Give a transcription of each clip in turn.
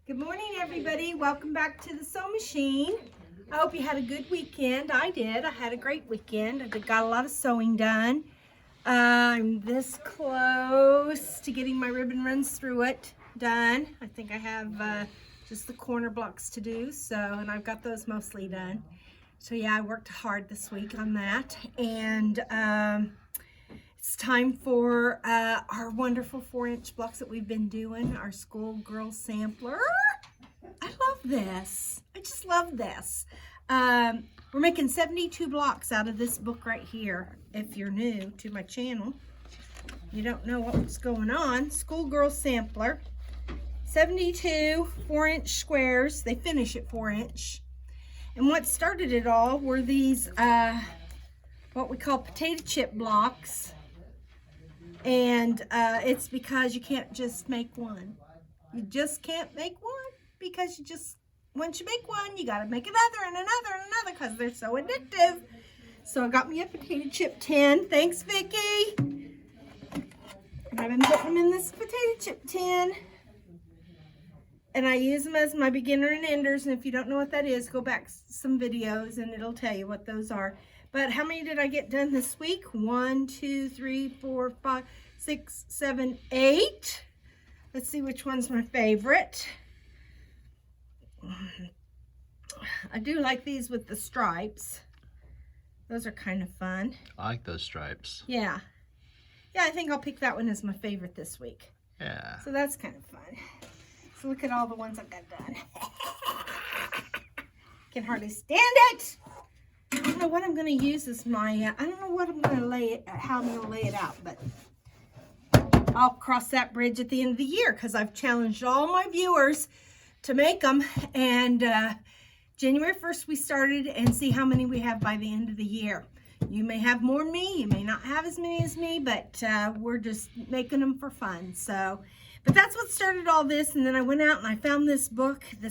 Good morning, everybody. Welcome back to the Sew Machine. I hope you had a good weekend. I did. I had a great weekend. I got a lot of sewing done. I'm this close to getting my ribbon runs through it done. I think I have just the corner blocks to do, and I've got those mostly done. So yeah, I worked hard this week on that, and it's time for our wonderful 4-inch blocks that we've been doing, our Schoolgirl sampler. I love this. I just love this. We're making 72 blocks out of this book right here. If you're new to my channel, you don't know what's going on. Schoolgirl sampler. 72 4-inch squares. They finish at 4-inch. And what started it all were these, what we call potato chip blocks. And it's because you can't just make one. You just can't make one because once you make one, you got to make another and another and another because they're so addictive. So I got me a potato chip tin. Thanks, Vicki. And I've been putting them in this potato chip tin. And I use them as my beginner and enders. And if you don't know what that is, go back some videos and it'll tell you what those are. But how many did I get done this week? 1, 2, 3, 4, 5, 6, 7, 8. Let's see which one's my favorite. I do like these with the stripes. Those are kind of fun. I like those stripes. Yeah. Yeah, I think I'll pick that one as my favorite this week. Yeah. So that's kind of fun. So look at all the ones I've got done. Can hardly stand it. I don't know what I'm going to use as my, I don't know what I'm going to lay it, how I'm going to lay it out, but I'll cross that bridge at the end of the year because I've challenged all my viewers to make them. And January 1st we started, and see how many we have by the end of the year. You may have more than me, you may not have as many as me, but we're just making them for fun. So, but that's what started all this. And then I went out and I found this book, the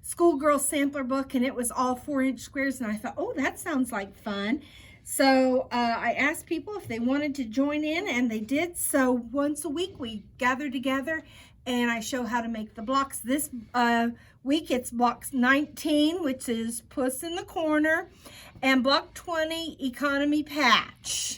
Schoolgirl sampler book, and it was all 4-inch squares, and I thought, oh, that sounds like fun. So I asked people if they wanted to join in, and they did. So once a week we gather together and I show how to make the blocks. This week it's block 19, which is Puss in the Corner, and block 20, Economy Patch.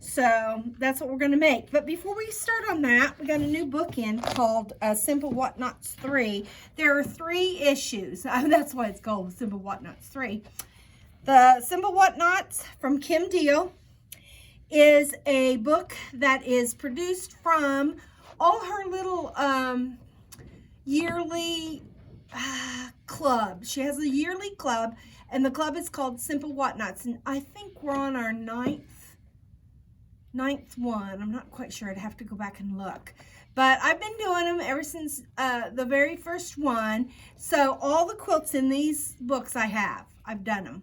So that's what we're going to make. But before we start on that, we got a new book in called Simple Whatnots 3. There are 3 issues. That's why it's called Simple Whatnots 3. The Simple Whatnots from Kim Deal is a book that is produced from all her little yearly club. She has a yearly club, and the club is called Simple Whatnots. And I think we're on our ninth one. I'm not quite sure. I'd have to go back and look. But I've been doing them ever since the very first one. So all the quilts in these books I've done them.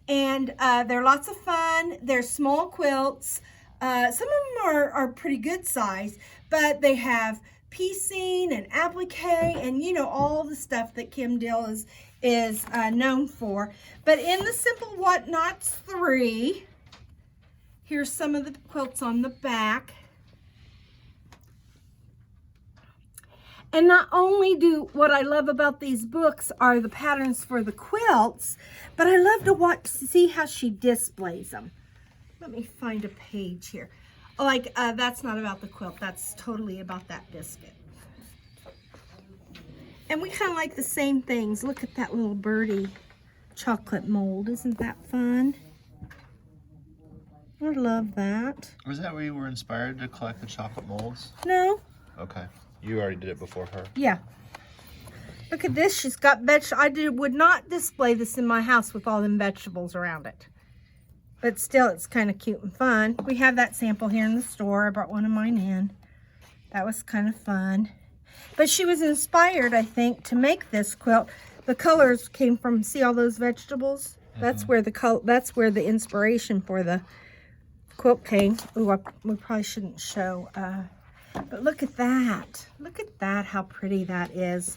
And they're lots of fun. They're small quilts. Some of them are pretty good size, but they have piecing and applique and, you know, all the stuff that Kim Deal is known for. But in the Simple Whatnots 3, here's some of the quilts on the back. And not only do what I love about these books are the patterns for the quilts, but I love to see how she displays them. Let me find a page here. Like, that's not about the quilt. That's totally about that biscuit. And we kind of like the same things. Look at that little birdie chocolate mold. Isn't that fun? I love that. Was that where you were inspired to collect the chocolate molds? No. Okay. You already did it before her. Yeah. Look at this. She's got vegetables. Would not display this in my house with all them vegetables around it. But still, it's kind of cute and fun. We have that sample here in the store. I brought one of mine in. That was kind of fun. But she was inspired, I think, to make this quilt. The colors came from, see all those vegetables? That's where the inspiration for the quilt came. Ooh, we probably shouldn't show. But look at that. Look at that, how pretty that is.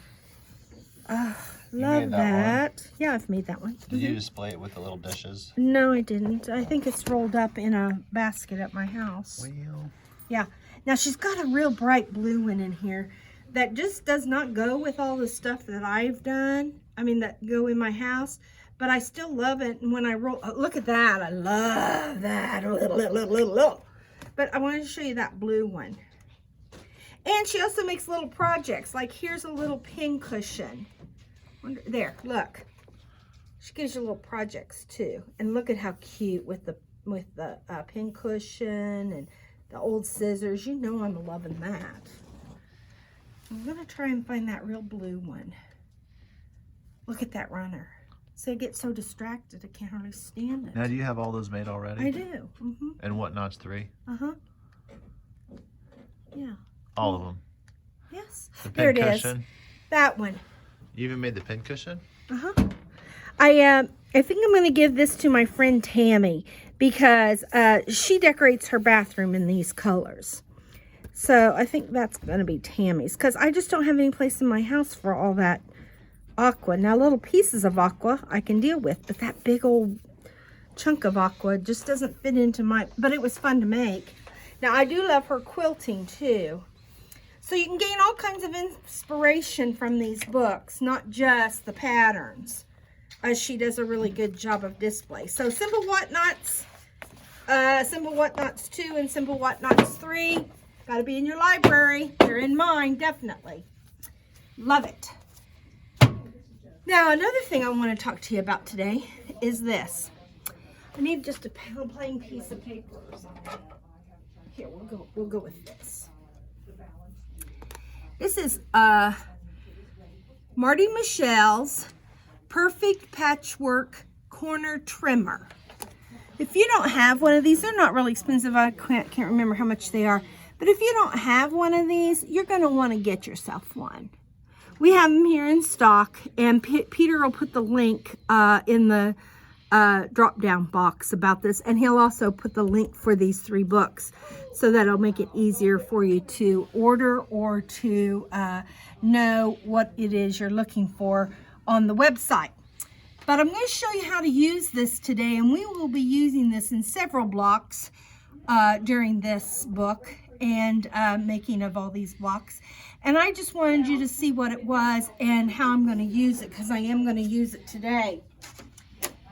Love that. Yeah, I've made that one. Did you display it with the little dishes? No, I didn't. I think it's rolled up in a basket at my house. Well. Yeah. Now she's got a real bright blue one in here. that just does not go with all the stuff that I've done. I mean, that go in my house, but I still love it. And when I roll, oh, look at that. I love that. But I wanted to show you that blue one. And she also makes little projects. Like here's a little pin cushion. There, look. She gives you little projects too. And look at how cute with the pin cushion and the old scissors. You know I'm loving that. I'm gonna try and find that real blue one. Look at that runner. So I get so distracted I can't hardly stand it. Now, do you have all those made already? I do. Mm-hmm. And what notch? 3? Uh-huh. Yeah. All of them. Yes. The There it pin is. cushion. That one. You even made the pin cushion? Uh-huh. I think I'm going to give this to my friend Tammy because she decorates her bathroom in these colors. So I think that's going to be Tammy's because I just don't have any place in my house for all that aqua. Now, little pieces of aqua I can deal with, but that big old chunk of aqua just doesn't fit into my, but it was fun to make. Now, I do love her quilting too. So you can gain all kinds of inspiration from these books, not just the patterns. She does a really good job of display. So Simple Whatnots, Simple Whatnots 2 and Simple Whatnots 3. Got to be in your library. They're in mine, definitely. Love it. Now, another thing I want to talk to you about today is this. I need just a plain piece of paper or something. Here, we'll go with this. This is Marty Michelle's Perfect Patchwork Corner Trimmer. If you don't have one of these, they're not really expensive. I can't remember how much they are. But if you don't have one of these, you're going to want to get yourself one. We have them here in stock, and Peter will put the link in the drop-down box about this, and he'll also put the link for these 3 books so that'll make it easier for you to order or to know what it is you're looking for on the website. But I'm going to show you how to use this today, and we will be using this in several blocks during this book and making of all these blocks. And I just wanted you to see what it was and how I'm going to use it, because I am going to use it today.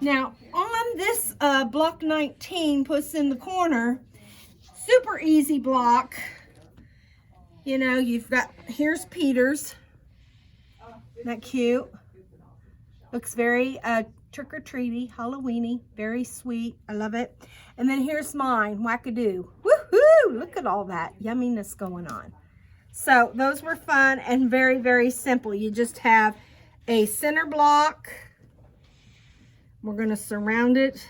Now, on this block 19, puts in the corner, super easy block. You know, you've got, here's Peter's. Isn't that cute? Looks very trick-or-treaty, Halloweeny, very sweet. I love it. And then here's mine, Wackadoo. Woohoo! Look at all that yumminess going on. So those were fun and very, very simple. You just have a center block. We're going to surround it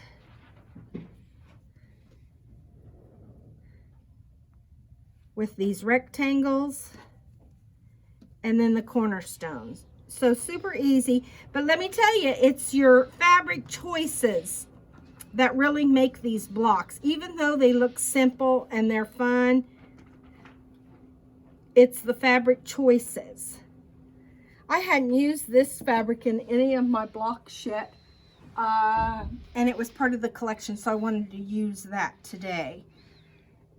with these rectangles and then the cornerstones. So super easy, but let me tell you, it's your fabric choices that really make these blocks. Even though they look simple and they're fun, it's the fabric choices. I hadn't used this fabric in any of my blocks yet, and it was part of the collection, so I wanted to use that today.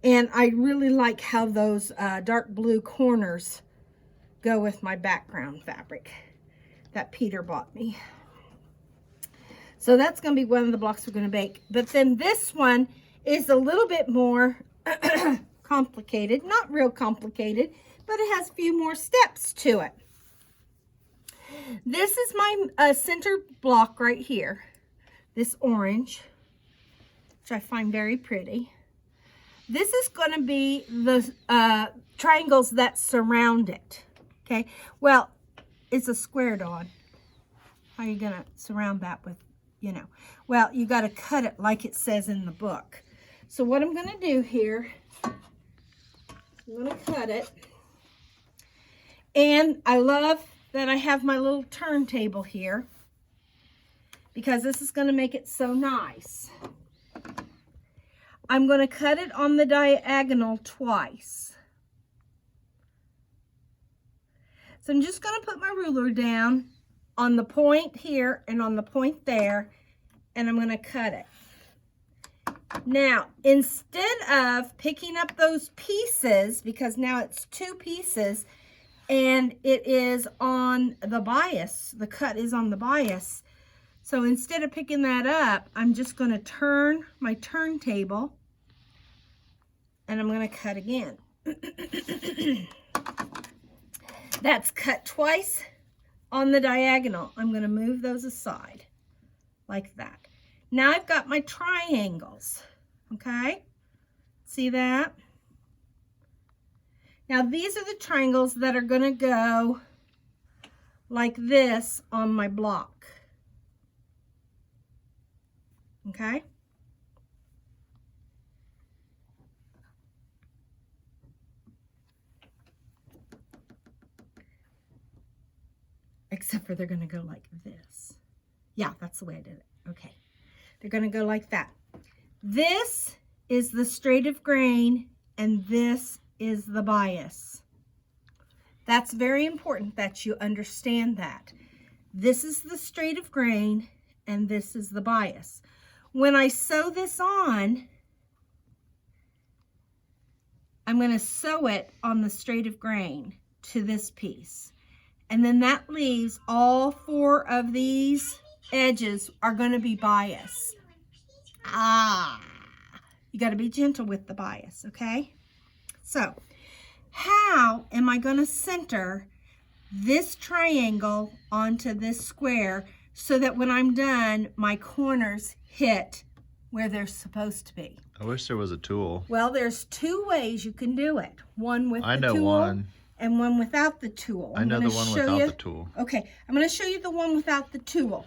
And I really like how those dark blue corners go with my background fabric that Peter bought me. So that's going to be one of the blocks we're going to bake. But then this one is a little bit more complicated. Not real complicated, but it has a few more steps to it. This is my center block right here. This orange, which I find very pretty. This is going to be the triangles that surround it. Okay, well, it's a squared on. How are you going to surround that with, you know? Well, you got to cut it like it says in the book. So what I'm going to do here, I'm going to cut it. And I love that I have my little turntable here, because this is going to make it so nice. I'm going to cut it on the diagonal twice. So I'm just going to put my ruler down on the point here and on the point there, and I'm going to cut it. Now, instead of picking up those pieces, because now it's 2 pieces, and it is on the bias. The cut is on the bias. So instead of picking that up, I'm just going to turn my turntable and I'm going to cut again. That's cut twice on the diagonal. I'm going to move those aside like that. Now I've got my triangles, okay? See that? Now these are the triangles that are going to go like this on my block, okay? Except for they're going to go like this. Yeah, that's the way I did it. Okay. They're going to go like that. This is the straight of grain, and this is the bias. That's very important that you understand that. This is the straight of grain, and this is the bias. When I sew this on, I'm going to sew it on the straight of grain to this piece. And then that leaves all 4 of these edges are going to be bias. You got to be gentle with the bias, okay? So, how am I going to center this triangle onto this square so that when I'm done, my corners hit where they're supposed to be? I wish there was a tool. Well, there's 2 ways you can do it. One with I the know tool. one. And one without the tool. I know the one without the tool. Okay, I'm going to show you the one without the tool.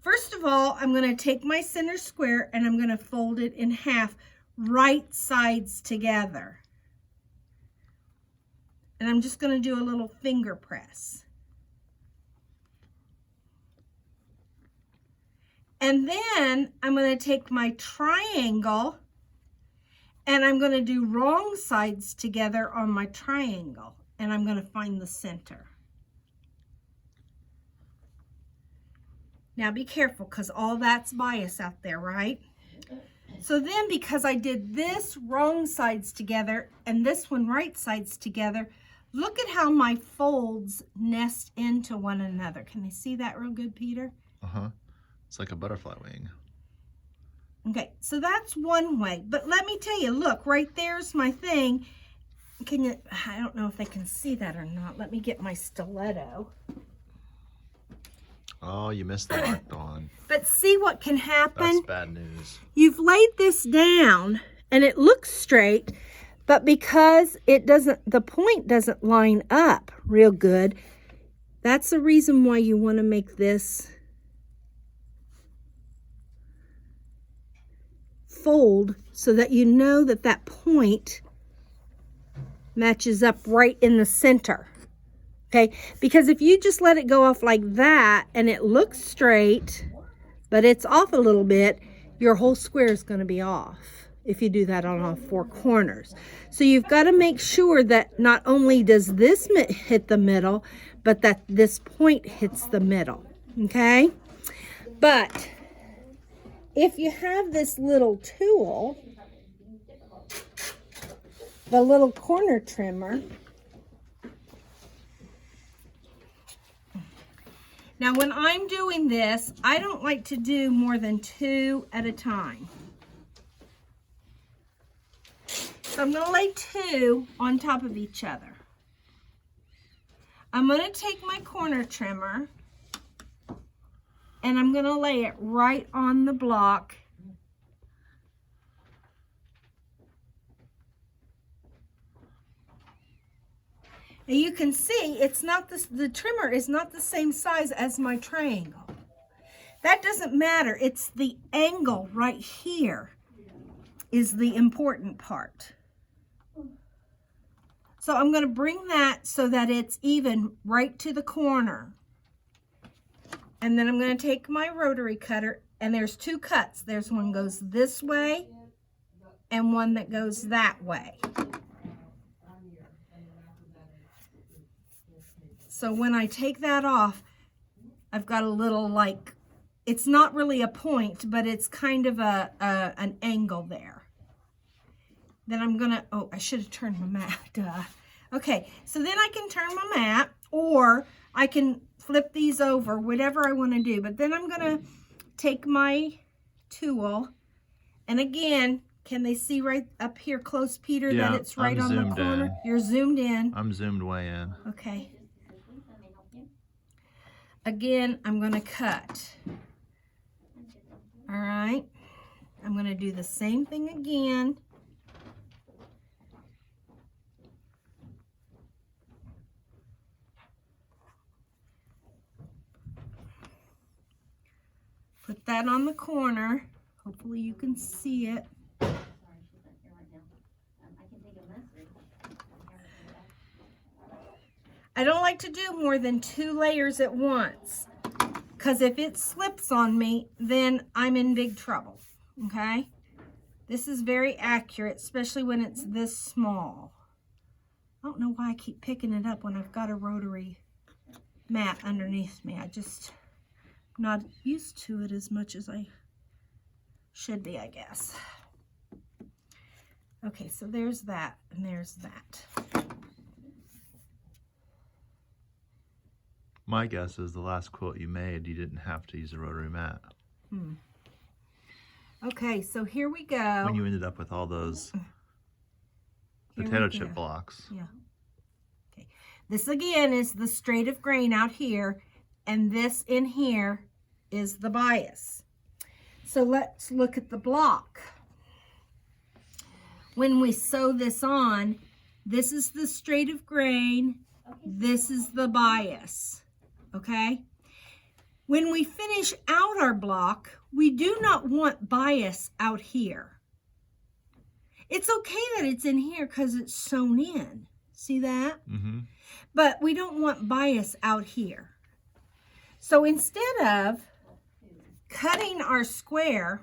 First of all, I'm going to take my center square and I'm going to fold it in half, right sides together. And I'm just going to do a little finger press. And then I'm going to take my triangle and I'm going to do wrong sides together on my triangle. And I'm going to find the center. Now be careful because all that's bias out there, right? So then because I did this wrong sides together and this one right sides together, look at how my folds nest into one another. Can you see that real good, Peter? Uh-huh. It's like a butterfly wing. Okay, so that's one way. But let me tell you, look, right there's my thing. Can you, I don't know if they can see that or not. Let me get my stiletto. Oh, you missed the mark, Dawn. But see what can happen? That's bad news. You've laid this down and it looks straight, but because it doesn't, the point doesn't line up real good, that's the reason why you want to make this fold so that you know that that point matches up right in the center. Okay, because if you just let it go off like that and it looks straight, but it's off a little bit, your whole square is going to be off if you do that on all 4 corners. So you've got to make sure that not only does this hit the middle, but that this point hits the middle. Okay, but if you have this little tool, the little corner trimmer. Now when I'm doing this, I don't like to do more than 2 at a time. So I'm going to lay 2 on top of each other. I'm going to take my corner trimmer and I'm going to lay it right on the block. And you can see it's not the trimmer is not the same size as my triangle. That doesn't matter. It's the angle right here is the important part. So I'm going to bring that so that it's even right to the corner. And then I'm going to take my rotary cutter, and there's 2 cuts. There's one goes this way and one that goes that way. So when I take that off, I've got a little, like, it's not really a point, but it's kind of an angle there. Then I'm gonna, oh, I should have turned my mat, duh. Okay, so then I can turn my mat, or I can flip these over, whatever I want to do. But then I'm going to take my tool, and again, can they see right up here close, Peter, that it's right on the corner? You're zoomed in. I'm zoomed way in. Okay. Again, I'm going to cut. All right. I'm going to do the same thing again. Put that on the corner. Hopefully you can see it. I don't like to do more than 2 layers at once, because if it slips on me, then I'm in big trouble, okay? This is very accurate, especially when it's this small. I don't know why I keep picking it up when I've got a rotary mat underneath me. I just not used to it as much as I should be, I guess. Okay, so there's that, and there's that. My guess is the last quilt you made, you didn't have to use a rotary mat. Okay, so here we go. When you ended up with all those potato chip blocks. Yeah. Okay. This again is the straight of grain out here, and this in here is the bias. So let's look at the block. When we sew this on, this is the straight of grain, this is the bias. Okay? When we finish out our block, we do not want bias out here. It's okay that it's in here because it's sewn in. See that? Mm-hmm. But we don't want bias out here. So instead of cutting our square,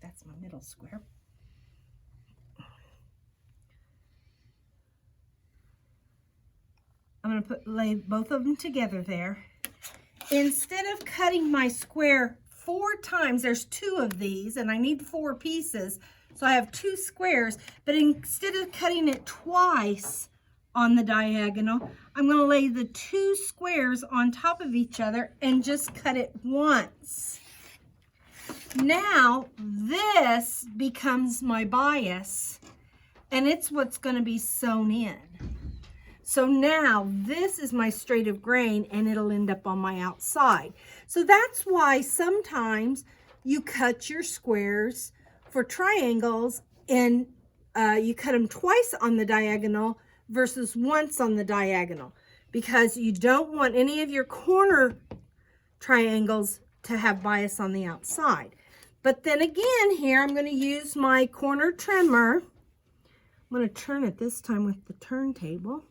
that's my middle square. I'm going to lay both of them together there. Instead of cutting my square 4 times, there's 2 of these, and I need 4 pieces, so I have 2 squares, but instead of cutting it twice on the diagonal, I'm going to lay the 2 squares on top of each other and just cut it once. Now, this becomes my bias, and it's what's going to be sewn in. So now this is my straight of grain, and it'll end up on my outside. So that's why sometimes you cut your squares for triangles, and you cut them twice on the diagonal versus once on the diagonal, because you don't want any of your corner triangles to have bias on the outside. But then again here, I'm going to use my corner trimmer. I'm going to turn it this time with the turntable.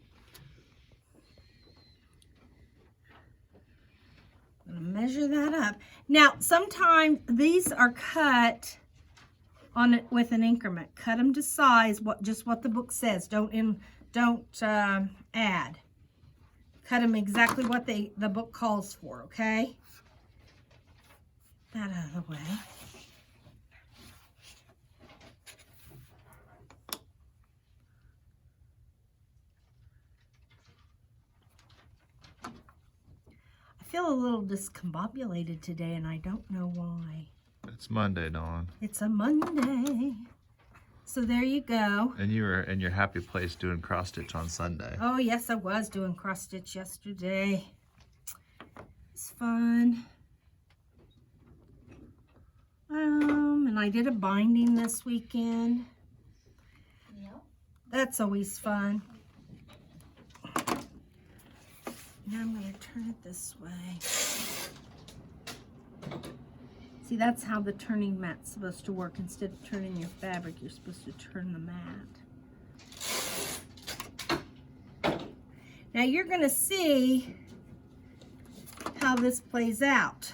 I'm going to measure that up. Now, sometimes these are cut on it with an increment. Cut them to size, just what the book says. Don't add. Cut them exactly what the book calls for, okay? That out of the way. I feel a little discombobulated today, and I don't know why. It's Monday, Dawn. It's a Monday. So there you go. And you were in your happy place doing cross stitch on Sunday. Oh yes, I was doing cross stitch yesterday. It's fun. And I did a binding this weekend. Yep. That's always fun. Now I'm going to turn it this way. See, that's how the turning mat's supposed to work. Instead of turning your fabric, you're supposed to turn the mat. Now you're going to see how this plays out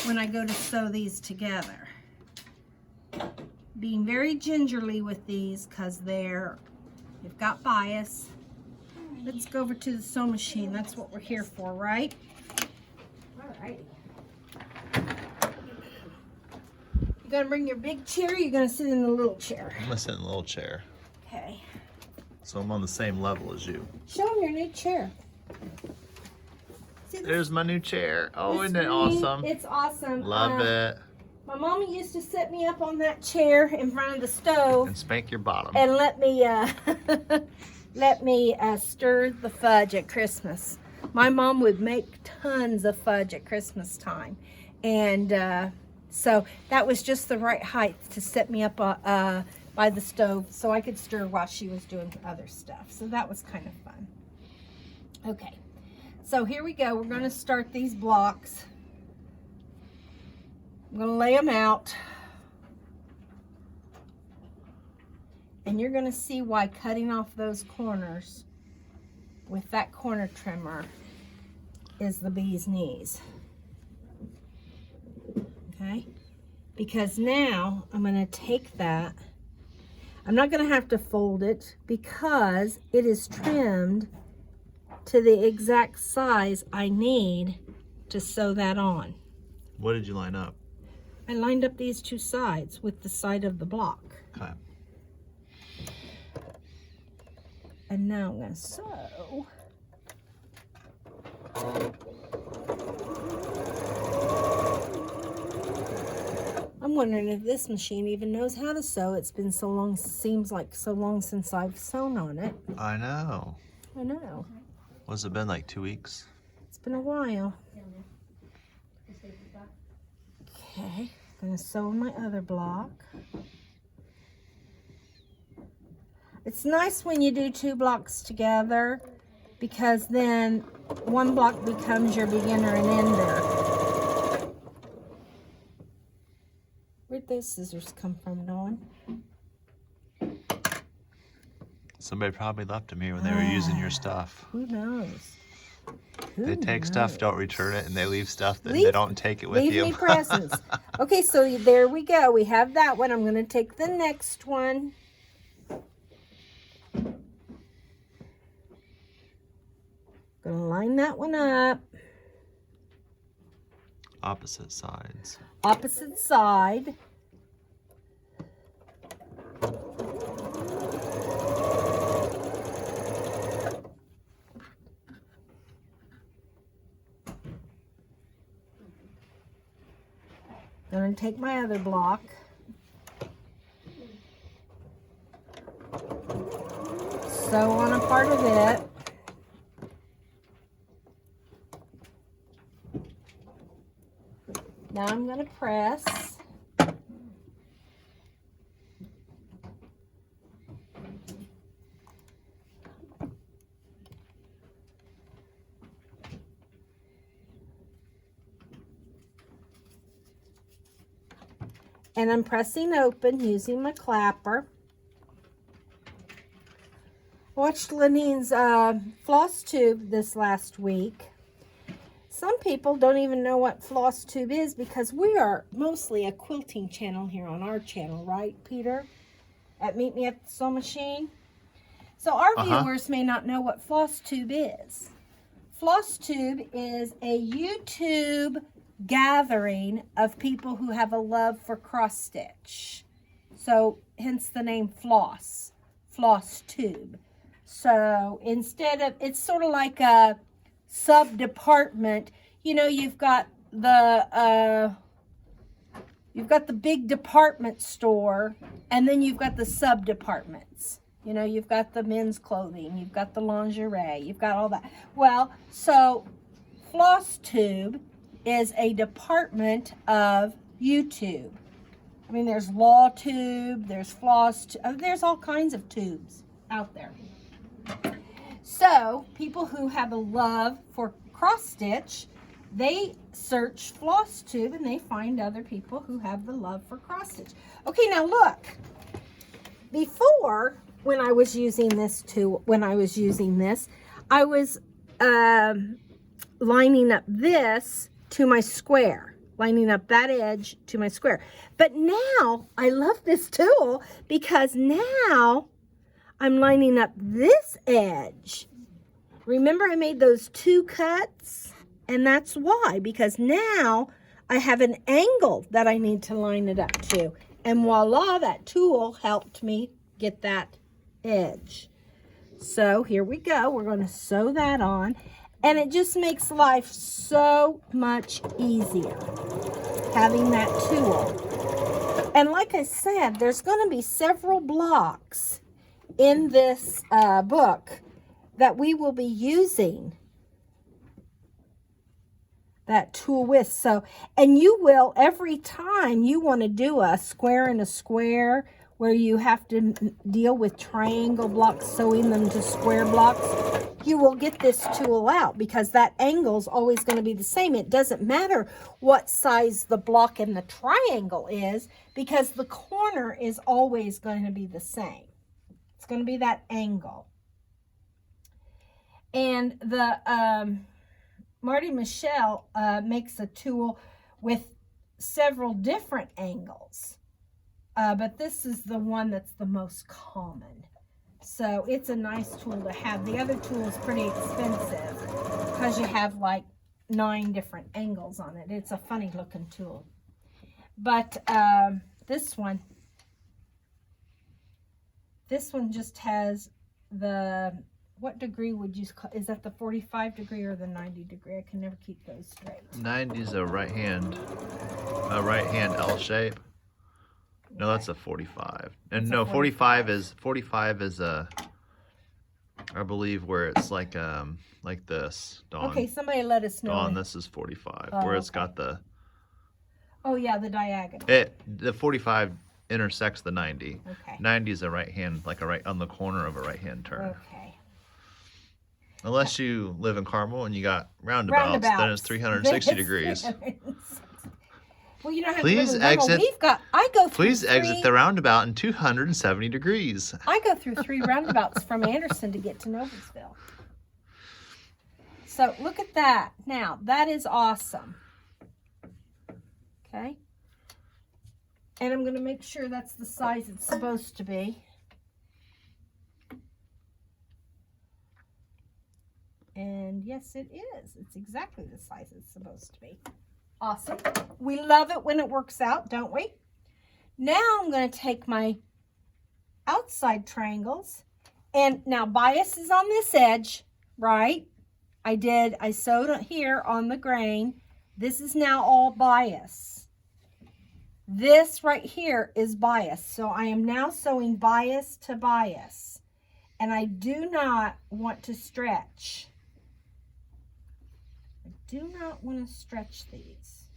when I go to sew these together. Being very gingerly with these because they've got bias. Let's go over to the sewing machine. That's what we're here for, right? All righty. You gonna bring your big chair, or you gonna sit in the little chair? I'm gonna sit in the little chair. Okay. So I'm on the same level as you. Show them your new chair. See, There's my new chair. Oh, isn't it green, awesome? It's awesome. Love it. My mama used to set me up on that chair in front of the stove And spank your bottom. and let me stir the fudge at Christmas. My mom would make tons of fudge at Christmas time, and so that was just the right height to set me up by the stove so I could stir while she was doing other stuff. So that was kind of fun. Okay, so here we go. We're going to start these blocks. I'm going to lay them out. And you're going to see why cutting off those corners with that corner trimmer is the bee's knees. Okay? Because now I'm going to take that. I'm not going to have to fold it because it is trimmed to the exact size I need to sew that on. What did you line up? I lined up these two sides with the side of the block. Okay. And now I'm going to sew. I'm wondering if this machine even knows how to sew. It's been so long, seems like so long since I've sewn on it. I know. I know. What's it been, like 2 weeks? It's been a while. Okay, I'm going to sew on my other block. It's nice when you do 2 blocks together because then one block becomes your beginner and ender. Where'd those scissors come from, Dawn? Somebody probably left them here when they were using your stuff. Who knows? They take stuff, don't return it, and they leave stuff that Leave- they don't take it with you. Leave me presents. Okay, so there we go. We have that one. I'm going to take the next one. Going to line that one up. Opposite sides. Opposite side. Going to take my other block. Sew on a part of it. Now I'm going to press. And I'm pressing open using my clapper. I watched Lenine's floss tube this last week. Some people don't even know what floss tube is because we are mostly a quilting channel here on our channel, right, Peter? At Meet Me at the Sew Machine. So our viewers may not know what floss tube is. Floss tube is a YouTube gathering of people who have a love for cross stitch. So hence the name floss tube. So instead of, it's sort of like a sub-department. You know, you've got the big department store, and then you've got the sub-departments. You know, you've got the men's clothing, you've got the lingerie, you've got all that. Well, so floss tube is a department of YouTube. I mean, there's law tube, there's floss tube, there's all kinds of tubes out there. So people who have a love for cross stitch, they search floss tube and they find other people who have the love for cross stitch. Okay, now look. Before, when I was using this, I was lining up this to my square, lining up that edge to my square. But now I love this tool because now I'm lining up this edge. Remember I made those 2 cuts? And that's why, because now I have an angle that I need to line it up to. And voila, that tool helped me get that edge. So here we go. We're going to sew that on. And it just makes life so much easier having that tool. And like I said, there's going to be several blocks in this book that we will be using that tool with. So, and you will, every time you want to do a square and a square where you have to deal with triangle blocks, sewing them to square blocks, you will get this tool out because that angle is always going to be the same. It doesn't matter what size the block in the triangle is because the corner is always going to be the same. It's going to be that angle. And the Marty Michelle makes a tool with several different angles. But this is the one that's the most common. So it's a nice tool to have. The other tool is pretty expensive because you have like 9 different angles on it. It's a funny looking tool. But this one just has the, what degree would you call, is that the 45 degree or the 90 degree? I can never keep those straight. 90 is a right hand L shape. No, that's a 45. And no, 45 is a, I believe where it's like this. Dawn. Okay, somebody let us know. Dawn, this is 45, where it's got the. Oh yeah, the diagonal. The 45 intersects the 90. Okay. 90 is a right hand, like a right on the corner of a right hand turn. Okay. Unless you live in Carmel and you got roundabouts. Then it's 360 degrees. Well, you don't have please to live in exit. I go through Please exit the roundabout in 270 degrees. I go through 3 roundabouts from Anderson to get to Noblesville. So look at that. Now that is awesome. Okay. And I'm going to make sure that's the size it's supposed to be. And yes, it is. It's exactly the size it's supposed to be. Awesome. We love it when it works out, don't we? Now I'm going to take my outside triangles. And now bias is on this edge, right? I sewed it here on the grain. This is now all bias. This right here is bias. So I am now sewing bias to bias. And I do not want to stretch. I do not want to stretch these.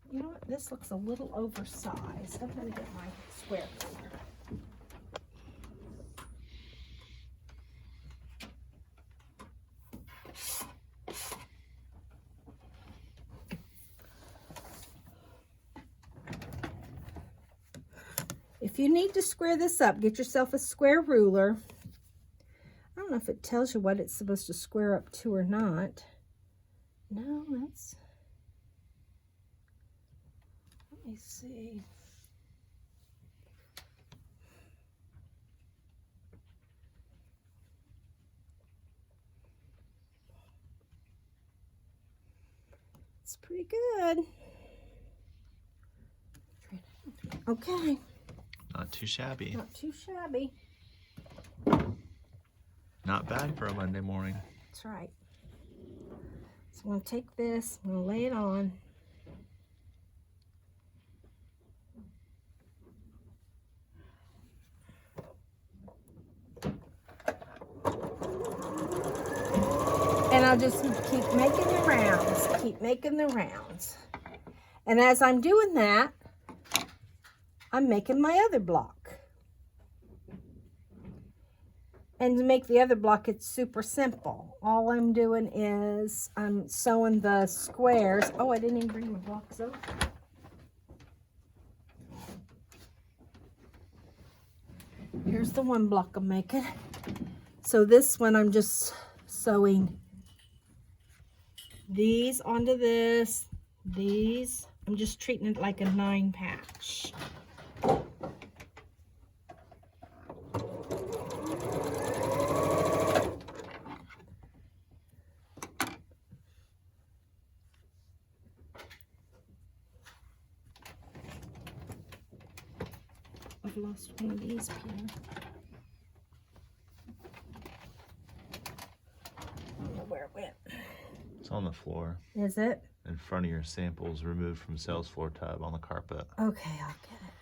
You know what? This looks a little oversized. I'm going to get my square ruler. If you need to square this up, get yourself a square ruler. I don't know if it tells you what it's supposed to square up to or not. No, that's... Let me see. It's pretty good. Okay. Not too shabby. Not too shabby. Not bad for a Monday morning. That's right. So I'm going to take this, I'm going to lay it on. And I'll just keep making the rounds, keep making the rounds. And as I'm doing that, I'm making my other block. And to make the other block, it's super simple. All I'm doing is I'm sewing the squares. Oh, I didn't even bring my blocks over. Here's the one block I'm making. So this one I'm just sewing these onto this, these. I'm just treating it like a 9 patch. I've lost one of these, Peter. I don't know where it went. It's on the floor. Is it? In front of your samples removed from sales floor tab on the carpet. Okay, I'll get it.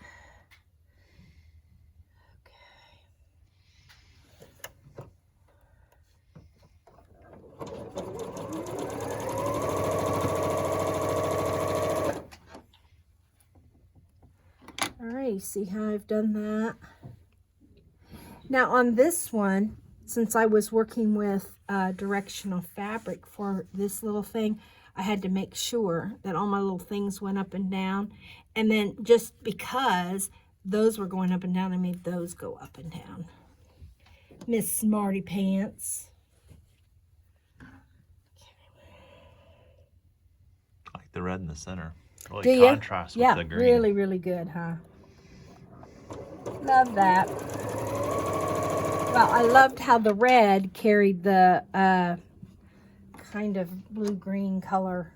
Alright, see how I've done that? Now on this one, since I was working with directional fabric for this little thing, I had to make sure that all my little things went up and down. And then just because those were going up and down, I made those go up and down. Miss Smarty Pants. I like the red in the center. Really Do you? contrasts with Yeah, the green. really, really good, huh? Love that. Well, I loved how the red carried the kind of blue-green color.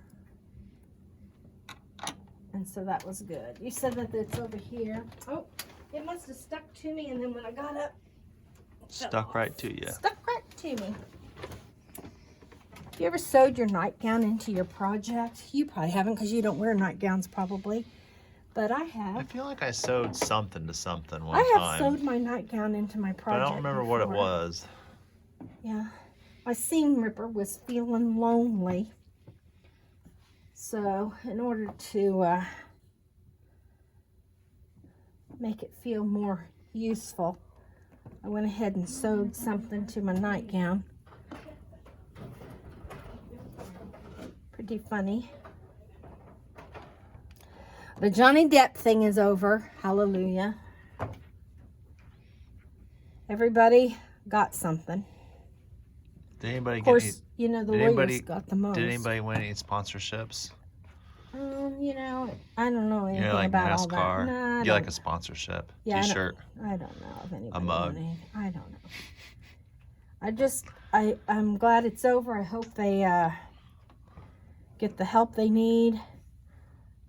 And so that was good. You said that it's over here. Oh, it must have stuck to me, and then when I got up, Stuck right to you. stuck right to me. You ever sewed your nightgown into your project? You probably haven't because you don't wear nightgowns probably. But I have. I feel like I sewed something to something one I have time. sewed my nightgown into my But project. I don't remember what it before. was. Yeah. My seam ripper was feeling lonely. So, in order to make it feel more useful, I went ahead and sewed something to my nightgown. Pretty funny. The Johnny Depp thing is over. Hallelujah. Everybody got something. Did anybody Of get any, course, you know, the did lawyers anybody- got the most. Did anybody win any sponsorships? You know, I don't know anything You know, like about all NASCAR. that. Nah, I You like don't- a sponsorship? Yeah, T-shirt? I don't know if anybody mug. won any. I don't know. I'm glad it's over. I hope they get the help they need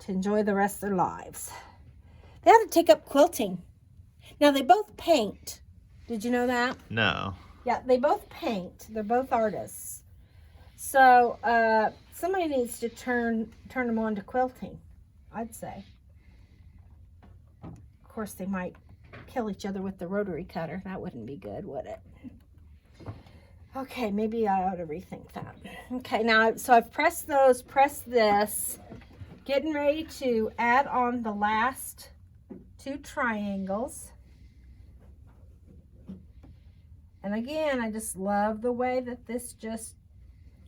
to enjoy the rest of their lives. They have to take up quilting. Now, they both paint. Did you know that? No. Yeah, they both paint. They're both artists. So, somebody needs to turn them on to quilting, I'd say. Of course, they might kill each other with the rotary cutter. That wouldn't be good, would it? Okay, maybe I ought to rethink that. Okay, now, so I've pressed those, pressed this. Getting ready to add on the last 2 triangles. And again, I just love the way that this just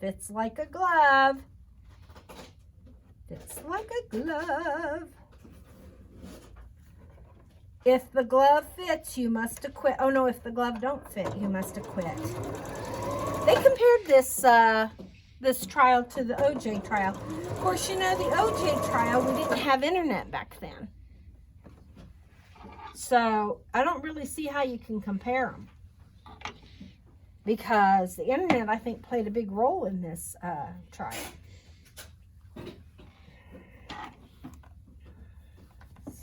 fits like a glove. Fits like a glove. If the glove fits, you must acquit. Oh no, if the glove don't fit, you must acquit. They compared this this trial to the OJ trial. Of course, you know, the OJ trial, we didn't have internet back then. So I don't really see how you can compare them. Because the internet, I think, played a big role in this trial.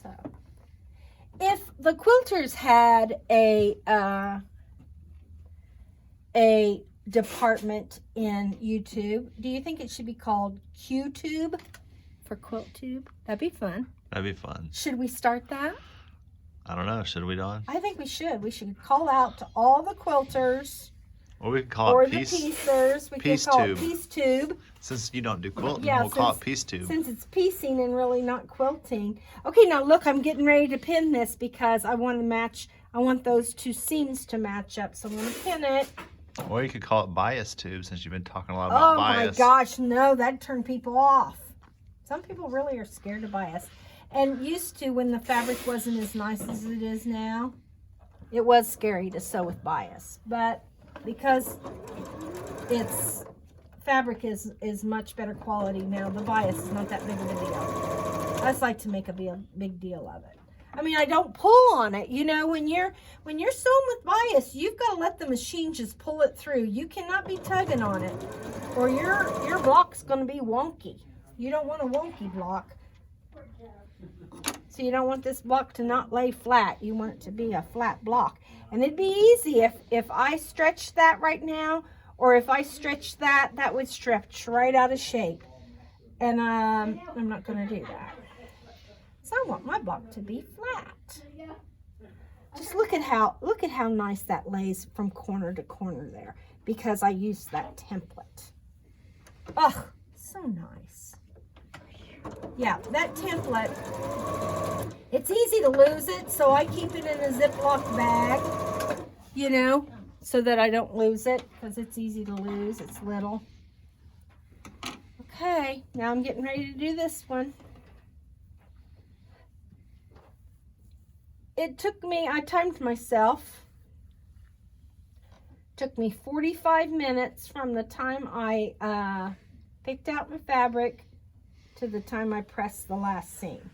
So, if the quilters had a department in YouTube, do you think it should be called QTube for QuiltTube? That'd be fun. That'd be fun. Should we start that? I don't know. Should we, Dawn? I think we should. We should call out to all the quilters. Or we could call Or it the Peace. piecers. We could call it Tube. Piece Tube. Since you don't do quilting, Yeah, we'll call it Peace Tube. Since it's piecing and really not quilting. Okay, now look, I'm getting ready to pin this because I want to match. I want those 2 seams to match up, so I'm going to pin it. Or you could call it Bias Tube, since you've been talking a lot about Oh bias. my gosh, no, that'd turn people off. Some people really are scared of bias. And used to, when the fabric wasn't as nice as it is now, it was scary to sew with bias. But because its fabric is much better quality now, the bias is not that big of a deal. I just like to make a big deal of it. I mean, I don't pull on it. You know, when you're sewing with bias, you've got to let the machine just pull it through. You cannot be tugging on it, or your block's going to be wonky. You don't want a wonky block. So you don't want this block to not lay flat. You want it to be a flat block. And it'd be easy if I stretched that right now, or if I stretched that, that would stretch right out of shape. And I'm not going to do that. So I want my block to be flat. Just look at how nice that lays from corner to corner there, because I used that template. Oh, so nice. Yeah, that template, it's easy to lose it, so I keep it in a Ziploc bag, you know, so that I don't lose it, because it's easy to lose. It's little. Okay, now I'm getting ready to do this one. It took me, I timed myself, took me 45 minutes from the time I picked out my fabric to the time I pressed the last seam.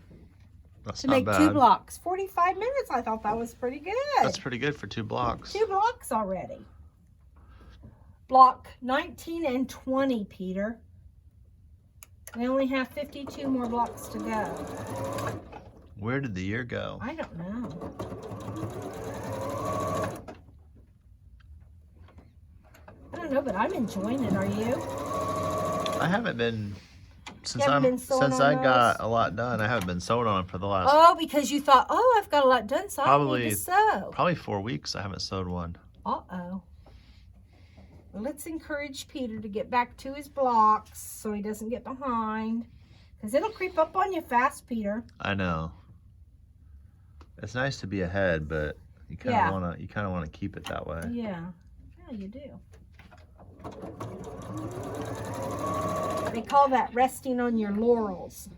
That's to not make bad. 2 blocks. 45 minutes, I thought that was pretty good. That's pretty good for 2 blocks. 2 blocks already. Block 19 and 20, Peter. We only have 52 more blocks to go. Where did the year go? I don't know. I don't know, but I'm enjoying it. Are you? I haven't been since since I got a lot done. I haven't been sewing on them for the last Oh, because you thought, oh, I've got a lot done, so I don't need to sew. probably 4 weeks. I haven't sewed one. Uh-oh. Well, let's encourage Peter to get back to his blocks so he doesn't get behind. Because it'll creep up on you fast, Peter. I know. It's nice to be ahead, but you kind of want to keep it that way. Yeah. Yeah, you do. They call that resting on your laurels.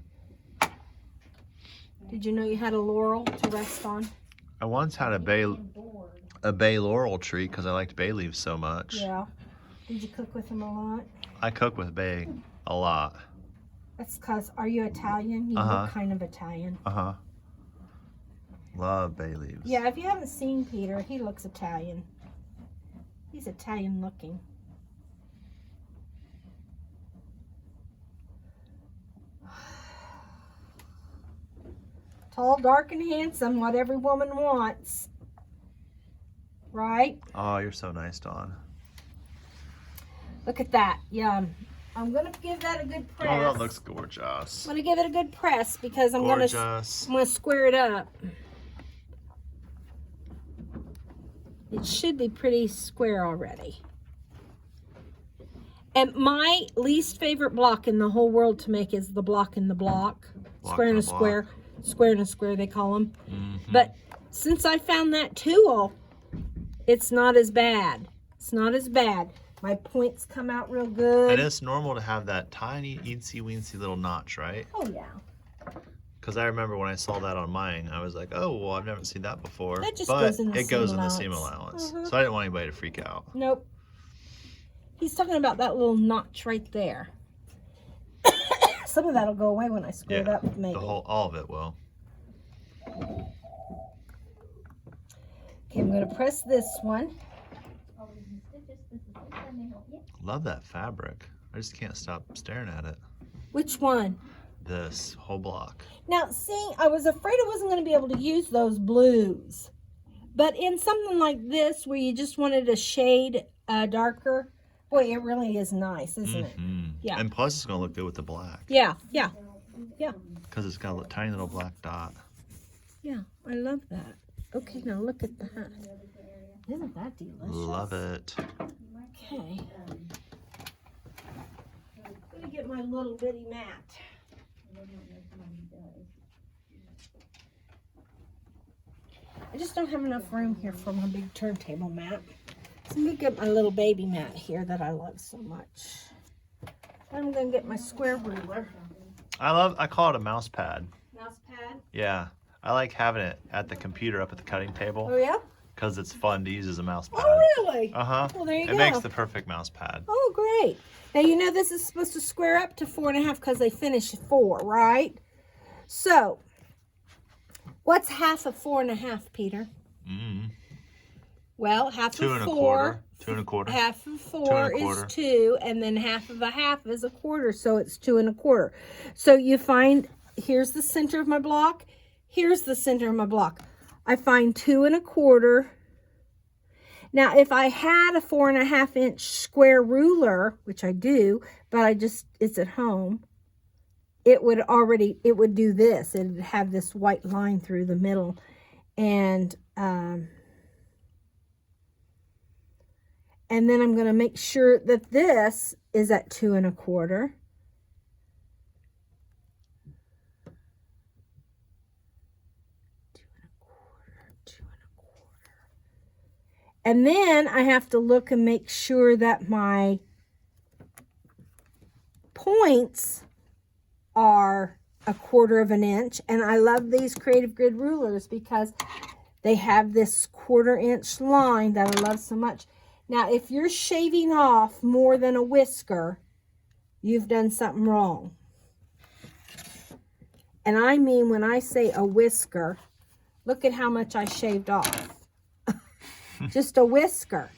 Did you know you had a laurel to rest on? I once had a bay laurel tree because I liked bay leaves so much. Yeah. Did you cook with them a lot? I cook with bay a lot. That's because, are you Italian? You look kind of Italian. Uh-huh. Love bay leaves. Yeah, if you haven't seen Peter, he looks Italian. He's Italian looking. Tall, dark, and handsome, what every woman wants. Right? Oh, you're so nice, Dawn. Look at that. Yeah. I'm going to give that a good press. Oh, that looks gorgeous. I'm going to give it a good press because I'm going to square it up. It should be pretty square already. And my least favorite block in the whole world to make is the block in the block. Square and a square. Square and a square, they call them. Mm-hmm. But since I found that tool, it's not as bad. It's not as bad. My points come out real good. And it's normal to have that tiny, eensy-weensy little notch, right? Oh, yeah. Because I remember when I saw that on mine, I was like, oh, well, I've never seen that before. That just but goes in the it goes seam in the allowance. seam allowance. Uh-huh. So I didn't want anybody to freak out. Nope. He's talking about that little notch right there. Some of that will go away when I square it up, maybe. All of it will. Okay, I'm going to press this one. Love that fabric. I just can't stop staring at it. Which one? This whole block. Now, see, I was afraid I wasn't going to be able to use those blues. But in something like this, where you just wanted a shade darker, boy, it really is nice, isn't it? Yeah. And plus, it's going to look good with the black. Yeah, yeah, yeah. Because it's got a tiny little black dot. Yeah, I love that. Okay, now look at that. Isn't that delicious? Love it. Okay. Let me get my little bitty mat. I just don't have enough room here for my big turntable mat. So I'm going to get my little baby mat here that I love so much. I'm going to get my square ruler. I call it a mouse pad. Mouse pad? Yeah. I like having it at the computer up at the cutting table. Oh, yeah? Because it's fun to use as a mouse pad. Oh, really? Uh-huh. Well, there you go. It makes the perfect mouse pad. Oh, great. Now, you know this is supposed to square up to 4.5 because they finish at 4, right? So, what's half of 4.5, Peter? Well, half of 4. 2 1/4. 2 1/4. Half of 2 4 1/4. is 2, and then half of a half is a quarter, so it's 2 1/4. So you find, here's the center of my block. here's the center of my block. I find 2 1/4. Now, if I had a 4.5 inch square ruler, which I do, but it's at home, it would do this. It would have this white line through the middle. And then I'm going to make sure that this is at 2 1/4. And then I have to look and make sure that my points are 1/4 inch. And I love these Creative Grid rulers because they have this 1/4 inch line that I love so much. Now, if you're shaving off more than a whisker, you've done something wrong. And I mean, when I say a whisker, look at how much I shaved off. Just a whisker.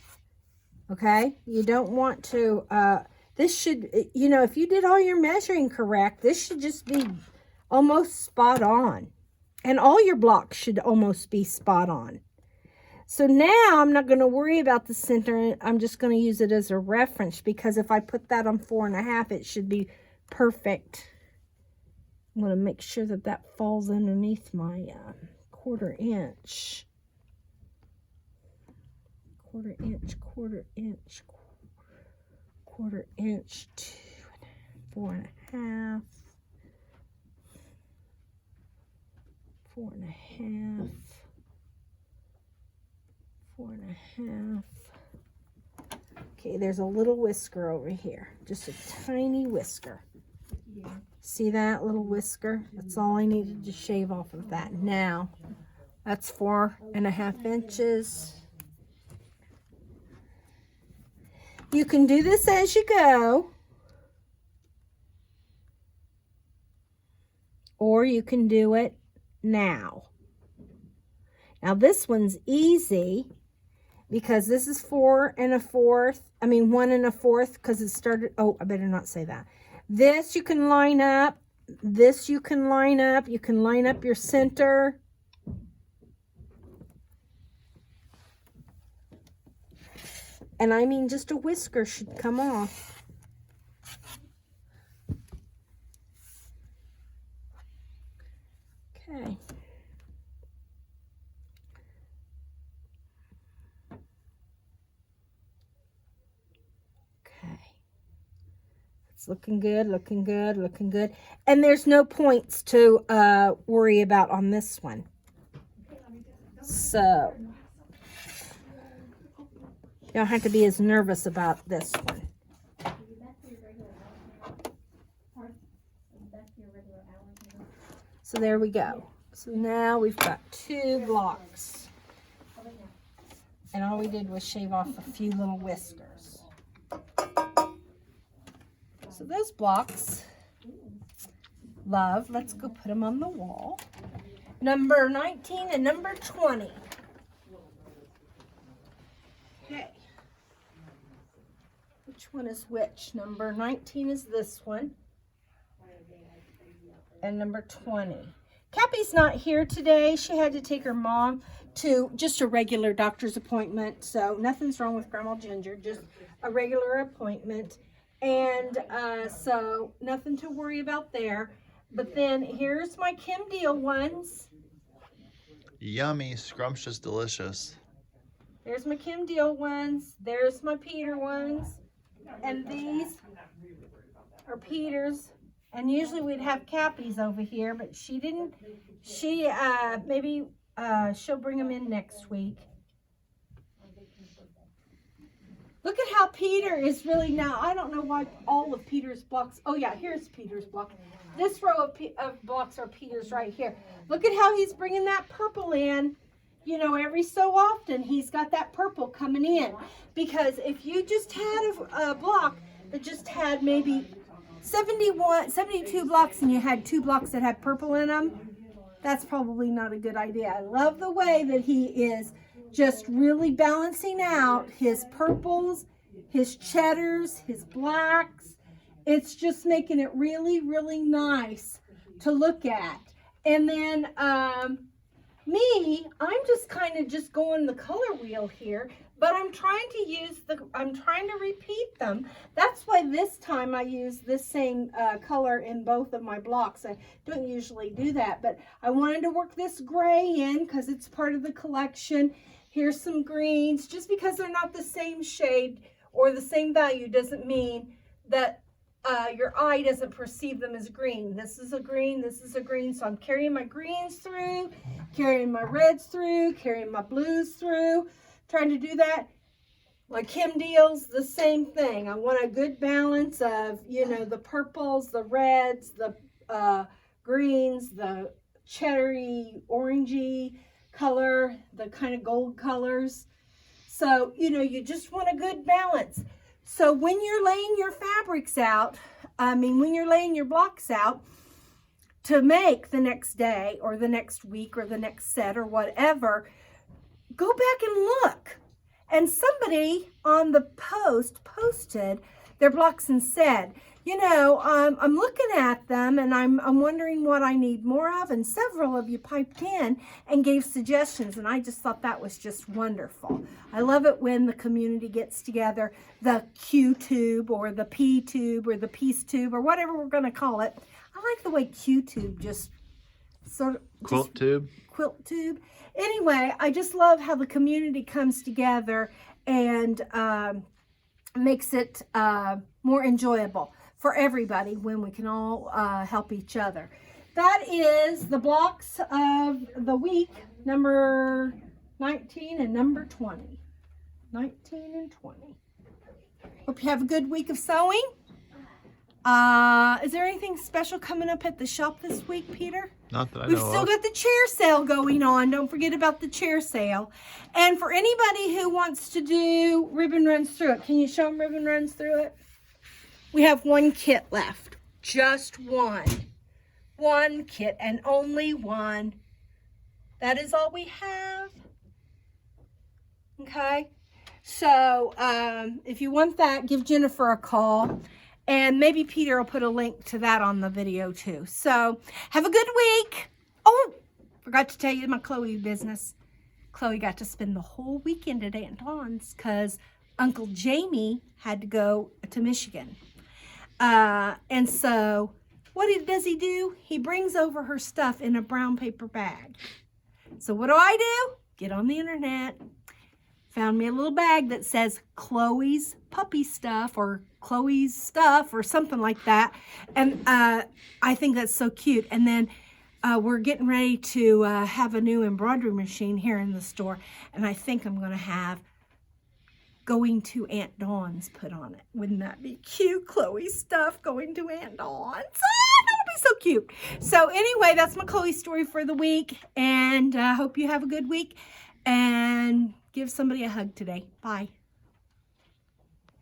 Okay? You don't want to, this should, you know, if you did all your measuring correct, this should just be almost spot on. And all your blocks should almost be spot on. So now I'm not going to worry about the center. I'm just going to use it as a reference, because if I put that on 4.5, it should be perfect. I'm going to make sure that that falls underneath my 1/4 inch. 1/4 inch, 1/4 inch, 1/4 inch, 4.5, 4.5, 4.5. Okay, there's a little whisker over here, just a tiny whisker. See that little whisker? That's all I needed to shave off of that. Now, that's 4.5 inches. You can do this as you go, or you can do it now. Now this one's easy because this is 4 1/4. I mean 1 1/4 because it started. Oh, I better not say that. This you can line up. This you can line up. You can line up your center. And I mean, just a whisker should come off. Okay. Okay. It's looking good, looking good, looking good. And there's no points to worry about on this one. So you don't have to be as nervous about this one. So there we go. So now we've got 2 blocks. And all we did was shave off a few little whiskers. So those blocks, love, let's go put them on the wall. Number 19 and number 20. Okay. Which one is which? Number 19 is this one. And number 20. Cappy's not here today. She had to take her mom to just a regular doctor's appointment. So nothing's wrong with Grandma Ginger, just a regular appointment. And so nothing to worry about there. But then here's my Kim Deal ones. Yummy, scrumptious, delicious. There's my Kim Deal ones. There's my Peter ones. And these are Peter's. And usually we'd have Cappy's over here, but she didn't. Maybe she'll bring them in next week. Look at how Peter is really now. I don't know why all of Peter's blocks. Oh yeah, here's Peter's block. This row of blocks are Peter's right here. Look at how he's bringing that purple in. You know, every so often he's got that purple coming in. Because if you just had a block that just had maybe 72 blocks and you had 2 blocks that had purple in them, that's probably not a good idea. I love the way that he is just really balancing out his purples, his cheddars, his blacks. It's just making it really, really nice to look at. And then me, I'm just kind of just going the color wheel here, but I'm trying to repeat them. That's why this time I use this same color in both of my blocks. I don't usually do that, but I wanted to work this gray in because it's part of the collection. Here's some greens. Just because they're not the same shade or the same value doesn't mean that your eye doesn't perceive them as green. This is a green, this is a green. So I'm carrying my greens through, carrying my reds through, carrying my blues through, trying to do that. Like Kim Deals, the same thing. I want a good balance of, you know, the purples, the reds, the greens, the cheddary, orangey color, the kind of gold colors. So, you know, you just want a good balance. So when you're laying your fabrics out, when you're laying your blocks out to make the next day or the next week or the next set or whatever, go back and look. And somebody on the post posted their blocks and said, you know, I'm looking at them and I'm wondering what I need more of. And several of you piped in and gave suggestions. And I just thought that was just wonderful. I love it when the community gets together, the QTube or the P-tube or the Peace tube or whatever we're going to call it. I like the way QTube just sort of... QuiltTube? QuiltTube. Anyway, I just love how the community comes together and makes it more enjoyable for everybody when we can all help each other. That is the blocks of the week, number 19 and number 20. 19 and 20. Hope you have a good week of sewing. Is there anything special coming up at the shop this week, Peter? Not that I know We've still of. got the chair sale going on. Don't forget about the chair sale. And for anybody who wants to do ribbon runs through it, can you show them ribbon runs through it? We have one kit left. Just one. One kit and only one. That is all we have. Okay? So, if you want that, give Jennifer a call. And maybe Peter will put a link to that on the video too. So, have a good week. Oh, forgot to tell you my Chloe business. Chloe got to spend the whole weekend at Aunt Dawn's because Uncle Jamie had to go to Michigan. And so, what does he do? He brings over her stuff in a brown paper bag. So, what do? Get on the internet. Found me a little bag that says Chloe's puppy stuff or Chloe's stuff or something like that. And I think that's so cute. And then we're getting ready to have a new embroidery machine here in the store. And I think I'm going to have going to Aunt Dawn's put on it. Wouldn't that be cute? Chloe's stuff going to Aunt Dawn's. That'll be so cute. So anyway, that's my Chloe story for the week. And I hope you have a good week. And give somebody a hug today. Bye.